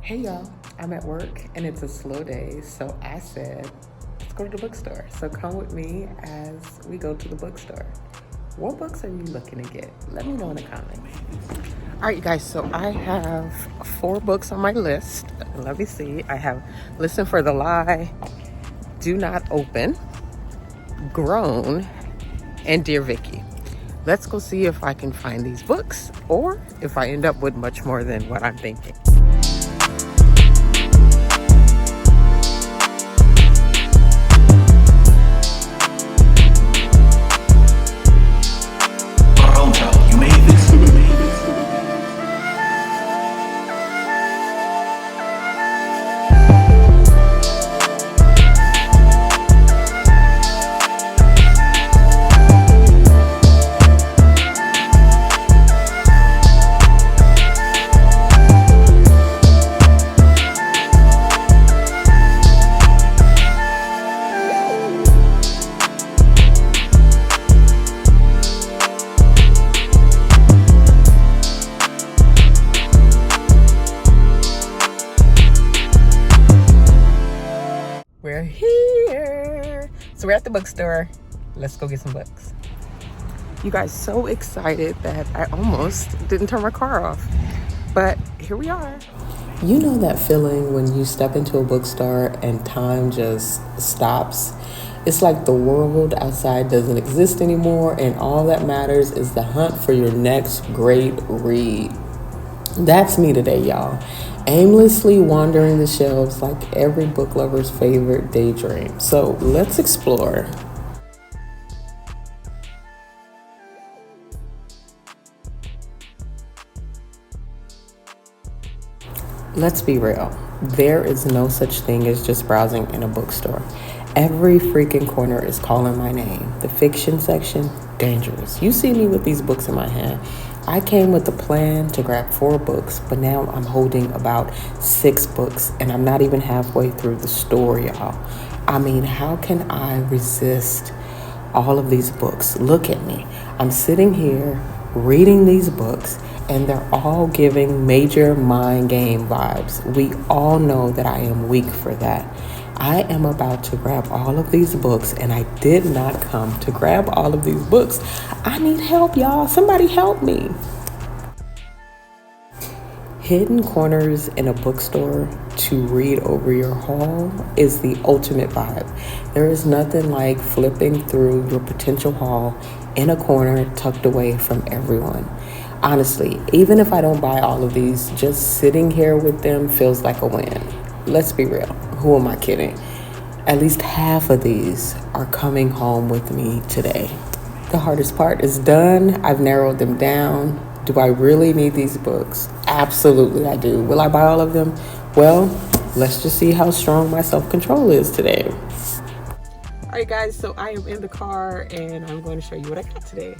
Hey y'all, I'm at work and it's a slow day, so I said, let's go to the bookstore. So come with me as we go to the bookstore. What books are you looking to get? Let me know in the comments. All right, you guys, so I have 4 books on my list. Let me see. I have Listen for the Lie, Do Not Open, Grown, and Dear Vicky. Let's go see if I can find these books or if I end up with much more than what I'm thinking. We're here. So we're at the bookstore. Let's go get some books. You guys, so excited that I almost didn't turn my car off. But here we are. You know that feeling when you step into a bookstore and time just stops? It's like the world outside doesn't exist anymore and all that matters is the hunt for your next great read. That's me today, y'all. Aimlessly wandering the shelves like every book lover's favorite daydream. So let's explore. Let's be real. There is no such thing as just browsing in a bookstore. Every freaking corner is calling my name. The fiction section, dangerous. You see me with these books in my hand. I came with a plan to grab 4 books, but now I'm holding about 6 books, and I'm not even halfway through the store, y'all. I mean, how can I resist all of these books? Look at me. I'm sitting here reading these books, and they're all giving major mind game vibes. We all know that I am weak for that. I am about to grab all of these books, and I did not come to grab all of these books. I need help, y'all. Somebody help me. Hidden corners in a bookstore to read over your haul is the ultimate vibe. There is nothing like flipping through your potential haul in a corner tucked away from everyone. Honestly, even if I don't buy all of these, just sitting here with them feels like a win. Let's be real. Who am I kidding? At least half of these are coming home with me today. The hardest part is done. I've narrowed them down. Do I really need these books? Absolutely I do. Will I buy all of them? Well, let's just see how strong my self-control is today. All right, guys, so I am in the car and I'm going to show you what I got today.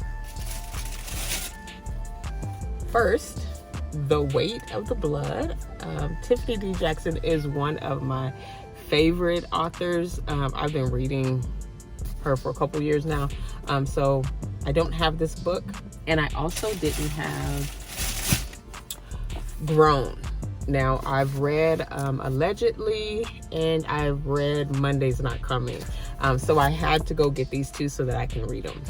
First, The Weight of the Blood. Tiffany D. Jackson is one of my favorite authors. I've been reading her for a couple years now. So I don't have this book. And I also didn't have Grown. Now, I've read Allegedly, and I've read Monday's Not Coming. So I had to go get these 2 so that I can read them.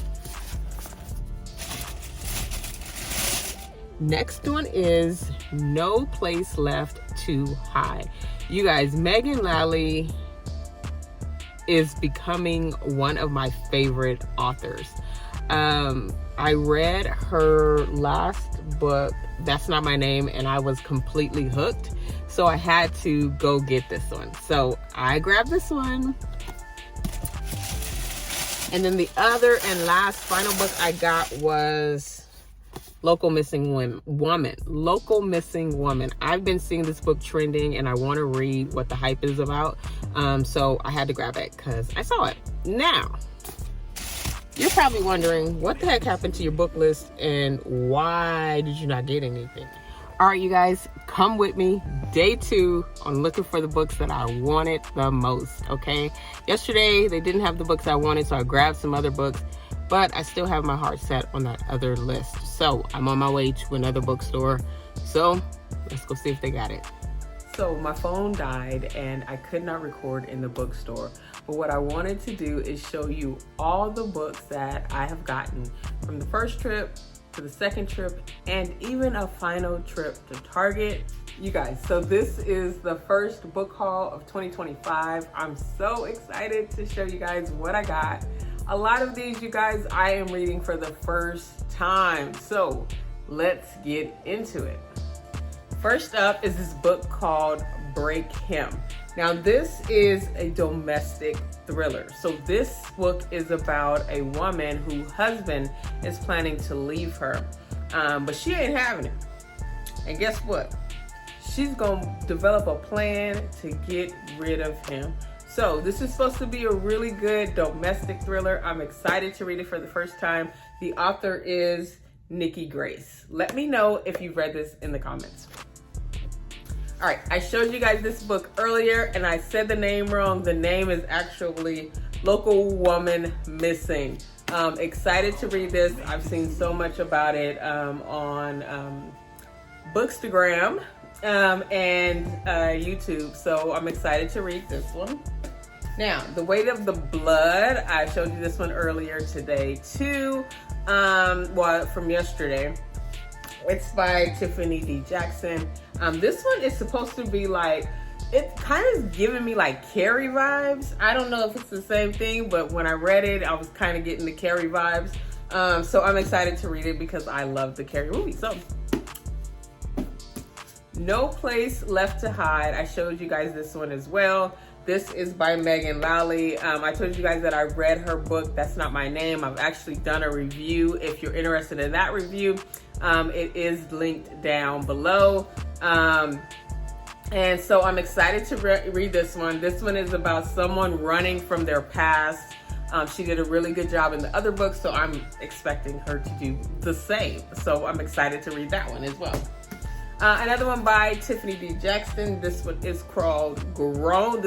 Next one is No Place Left to Hide. You guys, Megan Lally is becoming one of my favorite authors. I read her last book, That's Not My Name, and I was completely hooked. So I had to go get this one. So I grabbed this one. And then the other and last final book I got was Local Missing Woman. Local Missing Woman. I've been seeing this book trending and I want to read what the hype is about. So I had to grab it because I saw it. Now, you're probably wondering what the heck happened to your book list and why did you not get anything? All right, you guys, come with me. Day 2 on looking for the books that I wanted the most, okay? Yesterday, they didn't have the books I wanted, so I grabbed some other books. but I still have my heart set on that other list. So I'm on my way to another bookstore. So let's go see if they got it. So my phone died and I could not record in the bookstore. But what I wanted to do is show you all the books that I have gotten from the first trip to the second trip and even a final trip to Target. You guys, so this is the first book haul of 2025. I'm so excited to show you guys what I got. A lot of these, you guys, I am reading for the first time. So let's get into it. First up is this book called Break Him. Now this is a domestic thriller. So this book is about a woman whose husband is planning to leave her, but she ain't having it. And guess what? She's gonna develop a plan to get rid of him. So this is supposed to be a really good domestic thriller. I'm excited to read it for the first time. The author is Nikki Grace. Let me know if you've read this in the comments. All right, I showed you guys this book earlier and I said the name wrong. The name is actually Local Woman Missing. Excited to read this. I've seen so much about it on Bookstagram and YouTube. So I'm excited to read this one. Now, The Weight of the Blood. I showed you this one earlier today too. Well, from yesterday. It's by Tiffany D. Jackson. This one is supposed to be like, it kind of is giving me like Carrie vibes. I don't know if it's the same thing, but when I read it, I was kind of getting the Carrie vibes. So I'm excited to read it because I love the Carrie movie. So, No Place Left to Hide. I showed you guys this one as well. This is by Megan Lally. I told you guys that I read her book, That's Not My Name. I've actually done a review. If you're interested in that review, it is linked down below. And so I'm excited to read this one. This one is about someone running from their past. She did a really good job in the other book, so I'm expecting her to do the same. So I'm excited to read that one as well. Another one by Tiffany D. Jackson. This one is called Grown.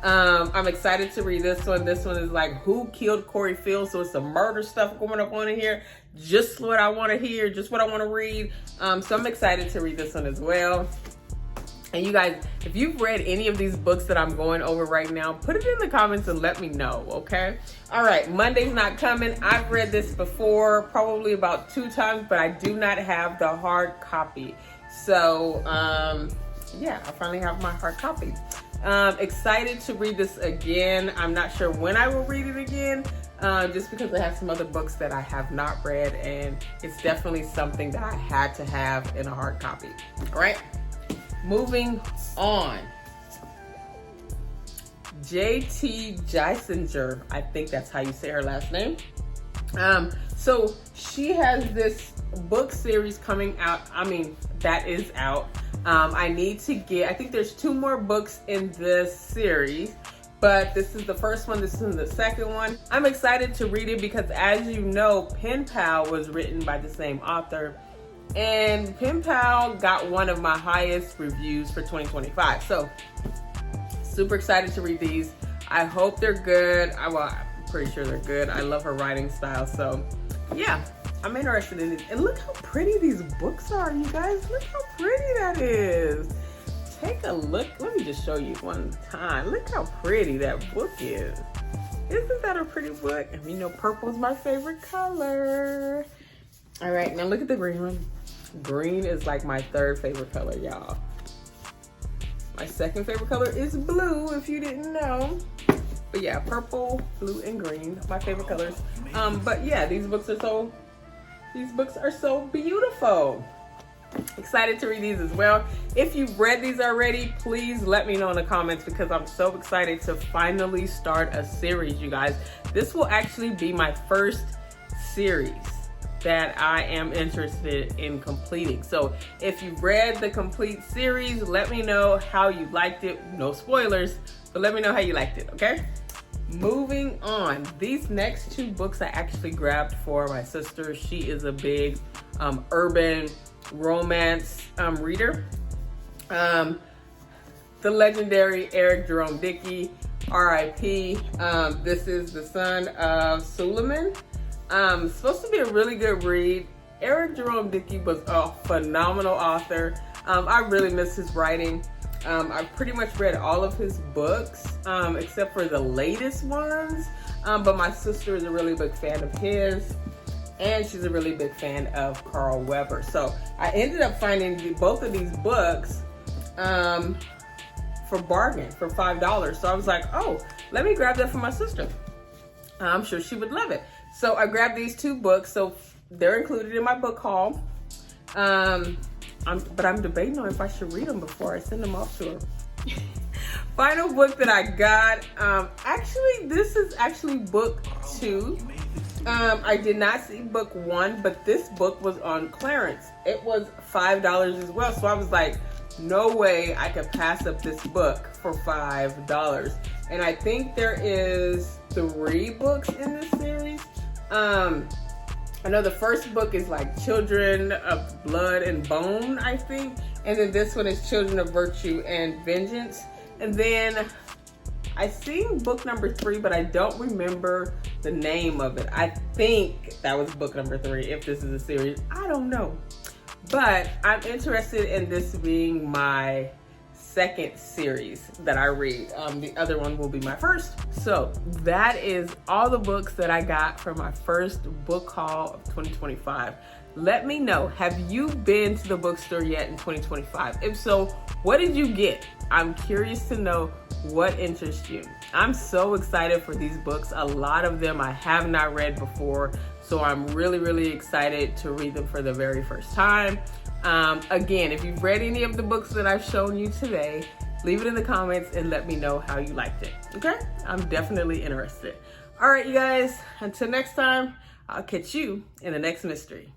I'm excited to read this one. This one is like Who Killed Corey Fields? So it's some murder stuff going up on in here. Just what I want to hear, just what I want to read. So I'm excited to read this one as well. And you guys, if you've read any of these books that I'm going over right now, put it in the comments and let me know, okay? All right, Monday's Not Coming. I've read this before, probably about 2 times, but I do not have the hard copy. So, yeah, I finally have my hard copy. Excited to read this again. I'm not sure when I will read it again, just because I have some other books that I have not read, and it's definitely something that I had to have in a hard copy, all right? Moving on. J.T. Geisinger, I think that's how you say her last name. So she has this book series coming out. That is out. I think there's 2 more books in this series, but this is the first one. This is the second one. I'm excited to read it because, as you know, Pen Pal was written by the same author. And Pen Pal got one of my highest reviews for 2025. So, super excited to read these. I hope they're good. I'm pretty sure they're good. I love her writing style. So, yeah, I'm interested in it. And look how pretty these books are, you guys. Look how pretty that is. Take a look. Let me just show you one time. Look how pretty that book is. Isn't that a pretty book? And you know, purple is my favorite color. All right, now look at the green one. Green is like my 3rd favorite color, y'all. My 2nd favorite color is blue, if you didn't know. But yeah, purple, blue, and green, my favorite colors. But yeah, these books are so beautiful. Excited to read these as well. If you've read these already, please let me know in the comments because I'm so excited to finally start a series, you guys. This will actually be my first series that I am interested in completing. So if you've read the complete series, let me know how you liked it. No spoilers, but let me know how you liked it, okay? Moving on. These next 2 books I actually grabbed for my sister. She is a big urban romance reader. The legendary Eric Jerome Dickey, R.I.P. This is the son of Suleiman. Supposed to be a really good read. Eric Jerome Dickey was a phenomenal author. I really miss his writing. I've pretty much read all of his books, except for the latest ones. But my sister is a really big fan of his, and she's a really big fan of Carl Weber. So I ended up finding both of these books for bargain, for $5. So I was like, oh, let me grab that for my sister. I'm sure she would love it. So I grabbed these two books. So they're included in my book haul. But I'm debating on if I should read them before I send them off to her. Final book that I got. Actually, this is actually book 2. I did not see book 1, but this book was on clearance. It was $5 as well. So I was like, no way I could pass up this book for $5. And I think there is 3 books in this series. I know the first book is like Children of Blood and Bone, I think. And then this one is Children of Virtue and Vengeance. And then I seen book number 3, but I don't remember the name of it. I think that was book number 3, if this is a series. I don't know. But I'm interested in this being my second series that I read. The other one will be my first. So that is all the books that I got for my first book haul of 2025. Let me know, have you been to the bookstore yet in 2025? If so, what did you get? I'm curious to know what interests you. I'm so excited for these books. A lot of them I have not read before, so I'm really excited to read them for the very first time. Again, if you've read any of the books that I've shown you today, leave it in the comments and let me know how you liked it. Okay? I'm definitely interested. All right, you guys, until next time, I'll catch you in the next mystery.